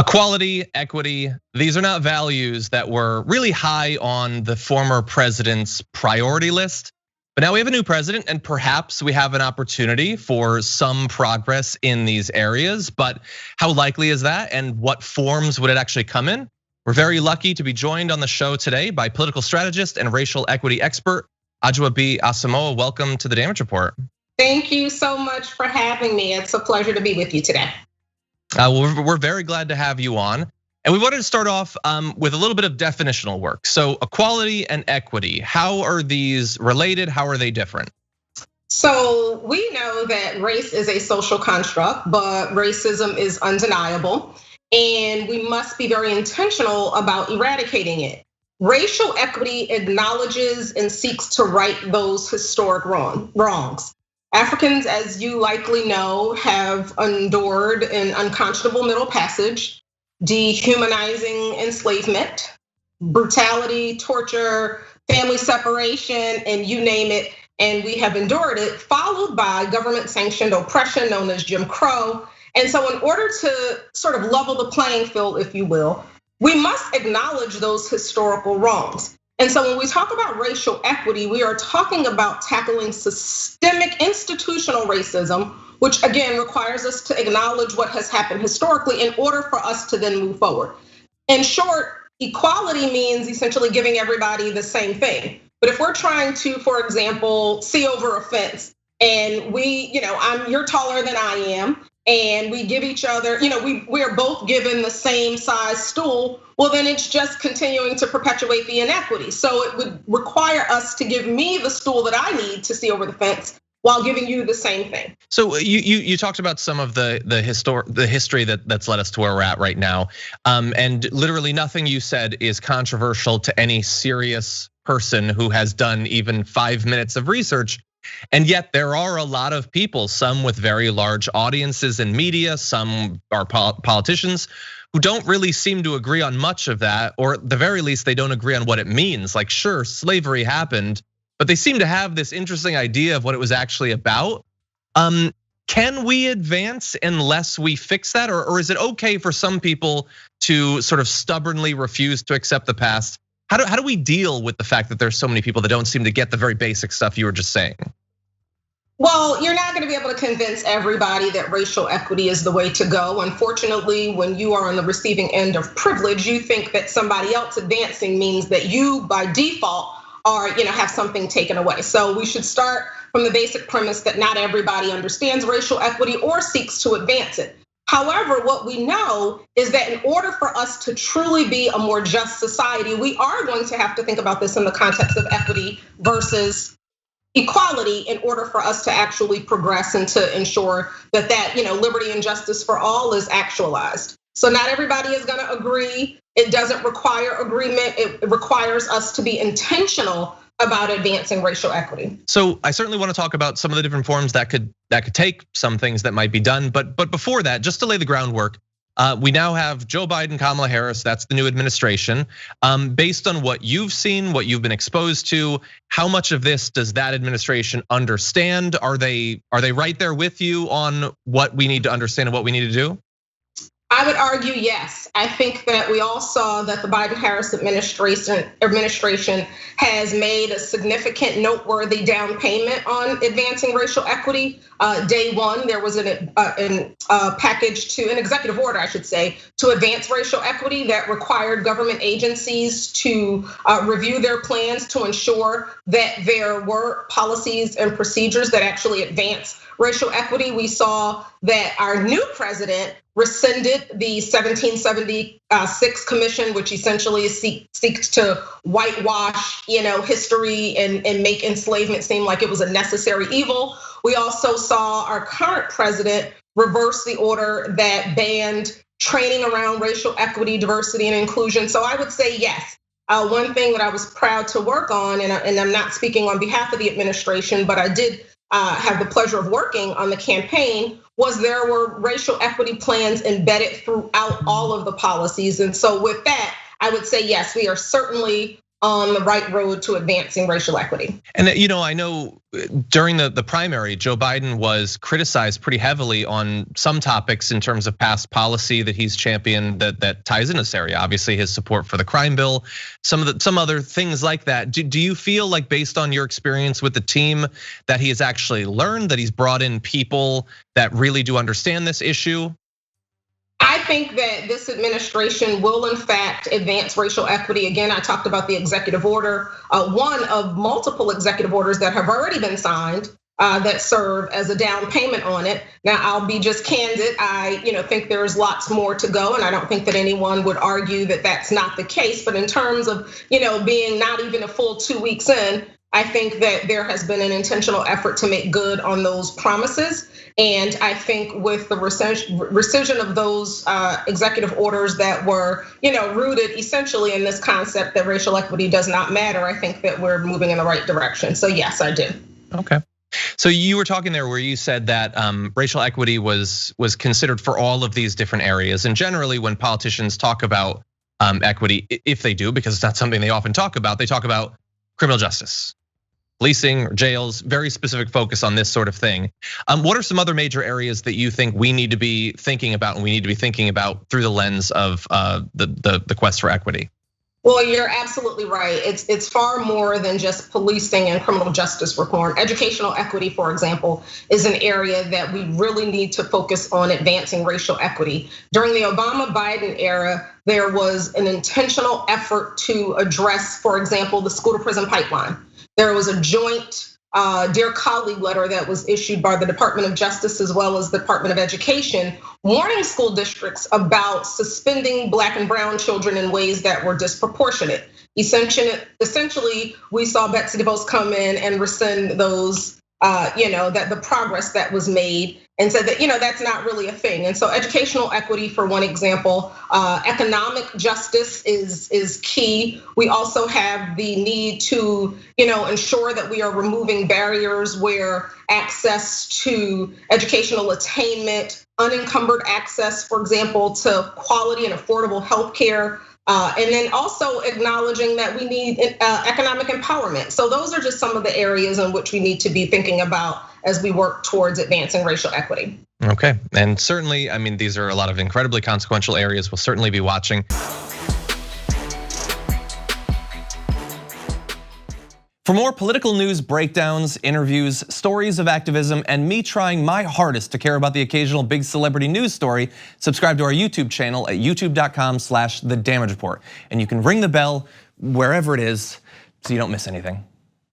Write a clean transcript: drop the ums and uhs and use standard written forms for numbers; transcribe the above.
Equality, equity, these are not values that were really high on the former president's priority list. But now we have a new president, and perhaps we have an opportunity for some progress in these areas. But how likely is that, and what forms would it actually come in? We're very lucky to be joined on the show today by political strategist and racial equity expert, Adjoa Asamoah. Welcome to the Damage Report. Thank you so much for having me. It's a pleasure to be with you today. We're very glad to have you on. And we wanted to start off with a little bit of definitional work. So equality and equity, how are these related? How are they different? So we know that race is a social construct, but racism is undeniable. And we must be very intentional about eradicating it. Racial equity acknowledges and seeks to right those historic wrongs. Africans, as you likely know, have endured an unconscionable Middle Passage, dehumanizing enslavement, brutality, torture, family separation, and you name it, and we have endured it, followed by government-sanctioned oppression known as Jim Crow. And so in order to sort of level the playing field, if you will, we must acknowledge those historical wrongs. And so when we talk about racial equity, we are talking about tackling systemic institutional racism, which again requires us to acknowledge what has happened historically in order for us to then move forward. In short, equality means essentially giving everybody the same thing. But if we're trying to, for example, see over a fence and you're taller than I am, and we give each other, we are both given the same size stool, well, then it's just continuing to perpetuate the inequity. So it would require us to give me the stool that I need to see over the fence while giving you the same thing. So you talked about some of the history that's led us to where we're at right now. And literally nothing you said is controversial to any serious person who has done even 5 minutes of research. And yet there are a lot of people, some with very large audiences in media, some are politicians who don't really seem to agree on much of that, or at the very least, they don't agree on what it means. Like, sure, slavery happened, but they seem to have this interesting idea of what it was actually about. Can we advance unless we fix that? Or is it okay for some people to sort of stubbornly refuse to accept the past? How do we deal with the fact that there's so many people that don't seem to get the very basic stuff you were just saying? Well, you're not gonna be able to convince everybody that racial equity is the way to go. Unfortunately, when you are on the receiving end of privilege, you think that somebody else advancing means that you by default are, have something taken away. So we should start from the basic premise that not everybody understands racial equity or seeks to advance it. However, what we know is that in order for us to truly be a more just society, we are going to have to think about this in the context of equity versus equality in order for us to actually progress and to ensure that liberty and justice for all is actualized. So not everybody is gonna agree. It doesn't require agreement. It requires us to be intentional about advancing racial equity. So I certainly want to talk about some of the different forms that could take some things that might be done. But before that, just to lay the groundwork, we now have Joe Biden, Kamala Harris, that's the new administration. Based on what you've seen, what you've been exposed to, how much of this does that administration understand? Are they right there with you on what we need to understand and what we need to do? I would argue yes. I think that we all saw that the Biden-Harris administration has made a significant, noteworthy down payment on advancing racial equity. Day one, there was an executive order, I should say, to advance racial equity that required government agencies to review their plans to ensure that there were policies and procedures that actually advance racial equity. We saw that our new president rescinded the 1776 commission, which essentially seeks to whitewash, history and make enslavement seem like it was a necessary evil. We also saw our current president reverse the order that banned training around racial equity, diversity, and inclusion. So I would say yes. One thing that I was proud to work on, and I'm not speaking on behalf of the administration, but I did have the pleasure of working on the campaign, was there were racial equity plans embedded throughout all of the policies. And so with that, I would say yes, we are certainly on the right road to advancing racial equity. And I know during the primary, Joe Biden was criticized pretty heavily on some topics in terms of past policy that he's championed that ties in this area. Obviously, his support for the crime bill, some other things like that. Do you feel like, based on your experience with the team, that he has actually learned, that he's brought in people that really do understand this issue? I think that this administration will in fact advance racial equity. Again, I talked about the executive order, one of multiple executive orders that have already been signed that serve as a down payment on it. Now, I'll be just candid. I think there's lots more to go, and I don't think that anyone would argue that that's not the case. But in terms of being not even a full 2 weeks in, I think that there has been an intentional effort to make good on those promises. And I think with the rescission of those executive orders that were, rooted essentially in this concept that racial equity does not matter, I think that we're moving in the right direction. So yes, I do. Okay. So you were talking there where you said that racial equity was considered for all of these different areas. And generally, when politicians talk about equity, if they do, because it's not something they often talk about, they talk about criminal justice, policing, or jails, very specific focus on this sort of thing. What are some other major areas that you think we need to be thinking about, and we need to be thinking about through the lens of the quest for equity? Well, you're absolutely right. It's far more than just policing and criminal justice reform. Educational equity, for example, is an area that we really need to focus on advancing racial equity. During the Obama-Biden era, there was an intentional effort to address, for example, the school to prison pipeline. There was a joint Dear Colleague letter that was issued by the Department of Justice as well as the Department of Education, warning school districts about suspending Black and brown children in ways that were disproportionate. Essentially, we saw Betsy DeVos come in and rescind those, that the progress that was made, and said that that's not really a thing. And so educational equity, for one example, economic justice is key. We also have the need to ensure that we are removing barriers where access to educational attainment, unencumbered access, for example, to quality and affordable healthcare. And then also acknowledging that we need economic empowerment. So those are just some of the areas in which we need to be thinking about as we work towards advancing racial equity. Okay, and certainly, these are a lot of incredibly consequential areas. We'll certainly be watching. For more political news breakdowns, interviews, stories of activism, and me trying my hardest to care about the occasional big celebrity news story, subscribe to our YouTube channel at youtube.com/The Damage Report. And you can ring the bell wherever it is so you don't miss anything.